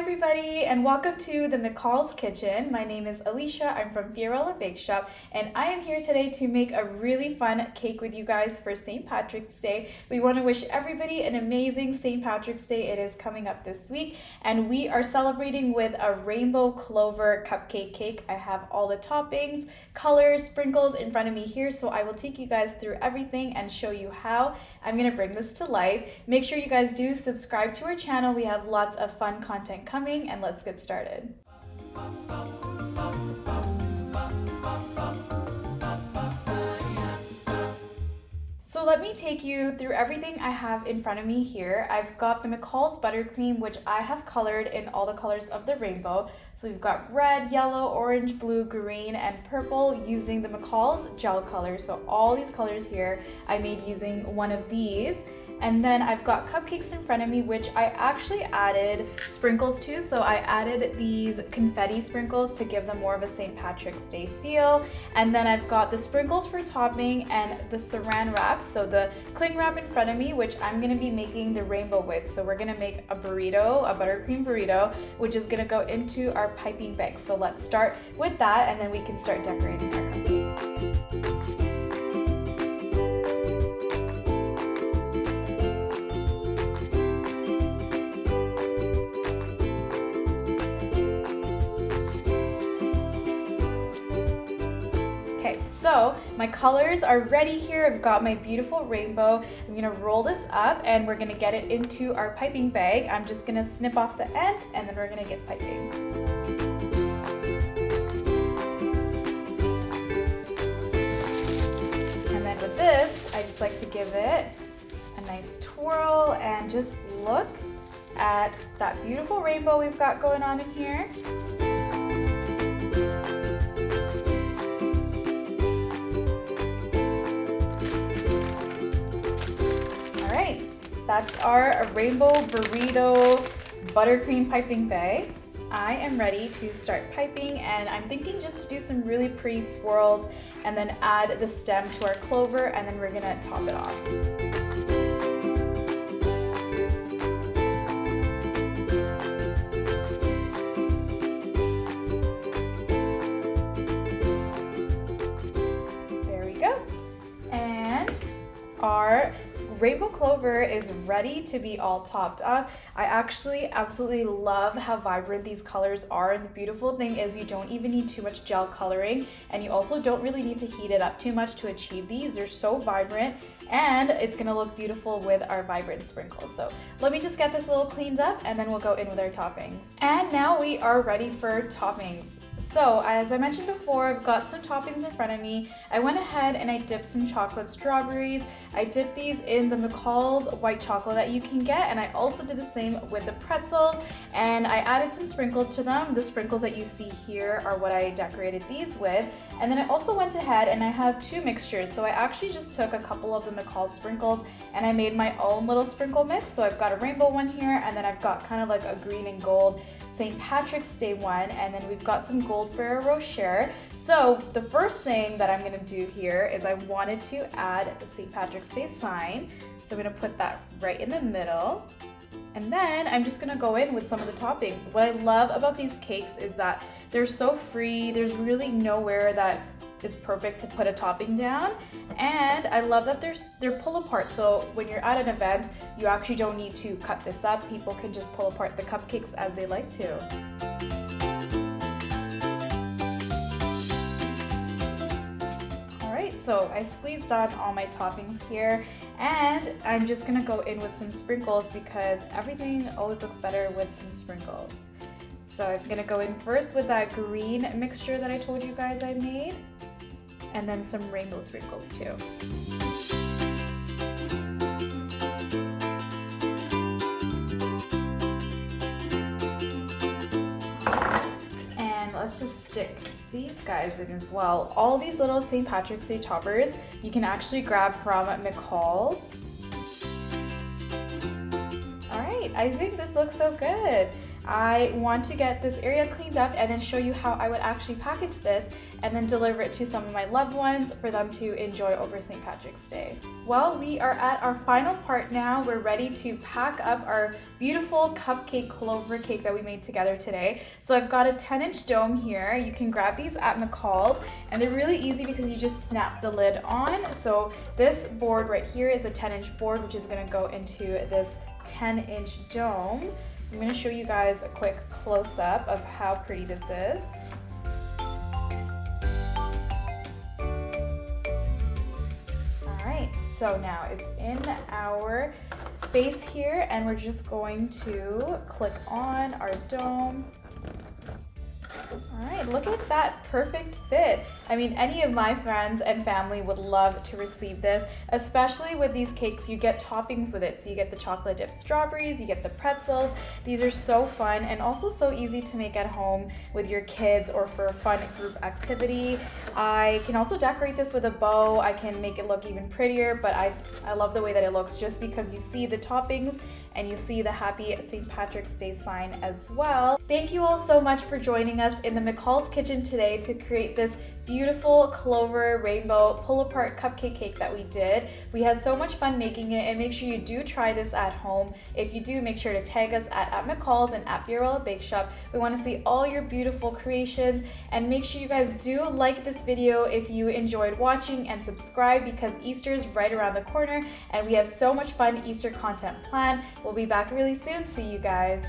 everybody, and welcome to the McCalls kitchen. My name is Alicia. I'm from Fiorella Bake Shop, and I am here today to make a really fun cake with you guys for St. Patrick's Day. We want to wish everybody an amazing St. Patrick's Day. It is coming up this week, and we are celebrating with a rainbow clover cupcake cake. I have all the toppings, colors, sprinkles in front of me here, so I will take you guys through everything and show you how I'm going to bring this to life. Make sure you guys do subscribe to our channel. We have lots of fun content coming, and let's get started. So let me take you through everything I have in front of me here. I've got the McCalls buttercream, which I have colored in all the colors of the rainbow. So we've got red, yellow, orange, blue, green, and purple using the McCalls gel color. So all these colors here I made using one of these. And then I've got cupcakes in front of me, which I actually added sprinkles to. So I added these confetti sprinkles to give them more of a St. Patrick's Day feel. And then I've got the sprinkles for topping and the saran wrap. So the cling wrap in front of me, which I'm gonna be making the rainbow with. So we're gonna make a burrito, a buttercream burrito, which is gonna go into our piping bag. So let's start with that, and then we can start decorating our cupcakes. Okay, so my colors are ready here. I've got my beautiful rainbow. I'm gonna roll this up and we're gonna get it into our piping bag. I'm just gonna snip off the end and then we're gonna get piping. And then with this, I just like to give it a nice twirl and just look at that beautiful rainbow we've got going on in here. That's our rainbow burrito buttercream piping bag. I am ready to start piping, and I'm thinking just to do some really pretty swirls and then add the stem to our clover, and then we're gonna top it off. There we go. And our rainbow clover is ready to be all topped up. I actually absolutely love how vibrant these colors are, and the beautiful thing is you don't even need too much gel coloring, and you also don't really need to heat it up too much to achieve these. They're so vibrant, and it's gonna look beautiful with our vibrant sprinkles. So let me just get this a little cleaned up, and then we'll go in with our toppings. And now we are ready for toppings. So as I mentioned before, I've got some toppings in front of me. I went ahead and I dipped some chocolate strawberries. I dipped these in the McCalls white chocolate that you can get, and I also did the same with the pretzels, and I added some sprinkles to them. The sprinkles that you see here are what I decorated these with. And then I also went ahead and I have two mixtures. So I actually just took a couple of the McCalls sprinkles and I made my own little sprinkle mix. So I've got a rainbow one here, and then I've got kind of like a green and gold St. Patrick's Day one, and then we've got some gold Ferrero Rocher. So the first thing that I'm gonna do here is I wanted to add the St. Patrick's Day sign. So I'm gonna put that right in the middle. And then I'm just gonna go in with some of the toppings. What I love about these cakes is that they're so free. There's really nowhere that is perfect to put a topping down. And I love that they're pull apart. So when you're at an event, you actually don't need to cut this up. People can just pull apart the cupcakes as they like to. So I squeezed on all my toppings here, and I'm just gonna go in with some sprinkles because everything always looks better with some sprinkles. So I'm gonna go in first with that green mixture that I told you guys I made, and then some rainbow sprinkles too. And let's just stick these guys in as well. All these little St. Patrick's Day toppers you can actually grab from McCalls. All right, I think this looks so good. I want to get this area cleaned up and then show you how I would actually package this and then deliver it to some of my loved ones for them to enjoy over St. Patrick's Day. Well, we are at our final part now. We're ready to pack up our beautiful cupcake clover cake that we made together today. So I've got a 10-inch dome here. You can grab these at McCalls, and they're really easy because you just snap the lid on. So this board right here is a 10-inch board, which is going to go into this 10-inch dome. So I'm going to show you guys a quick close-up of how pretty this is. Alright, so now it's in our base here, and we're just going to click on our dome. Alright, look at that perfect fit. I mean, any of my friends and family would love to receive this, especially with these cakes. You get toppings with it. So you get the chocolate dipped strawberries, you get the pretzels. These are so fun and also so easy to make at home with your kids or for a fun group activity. I can also decorate this with a bow. I can make it look even prettier, but I love the way that it looks just because you see the toppings and you see the happy St. Patrick's Day sign as well. Thank you all so much for joining us in the McCalls kitchen today to create this beautiful clover rainbow pull apart cupcake cake that we did. We had so much fun making it, and make sure you do try this at home. If you do, make sure to tag us at McCalls and at Fiorella Bake Shop. We want to see all your beautiful creations, and make sure you guys do like this video if you enjoyed watching, and subscribe because Easter is right around the corner and we have so much fun Easter content planned. We'll be back really soon. See you guys.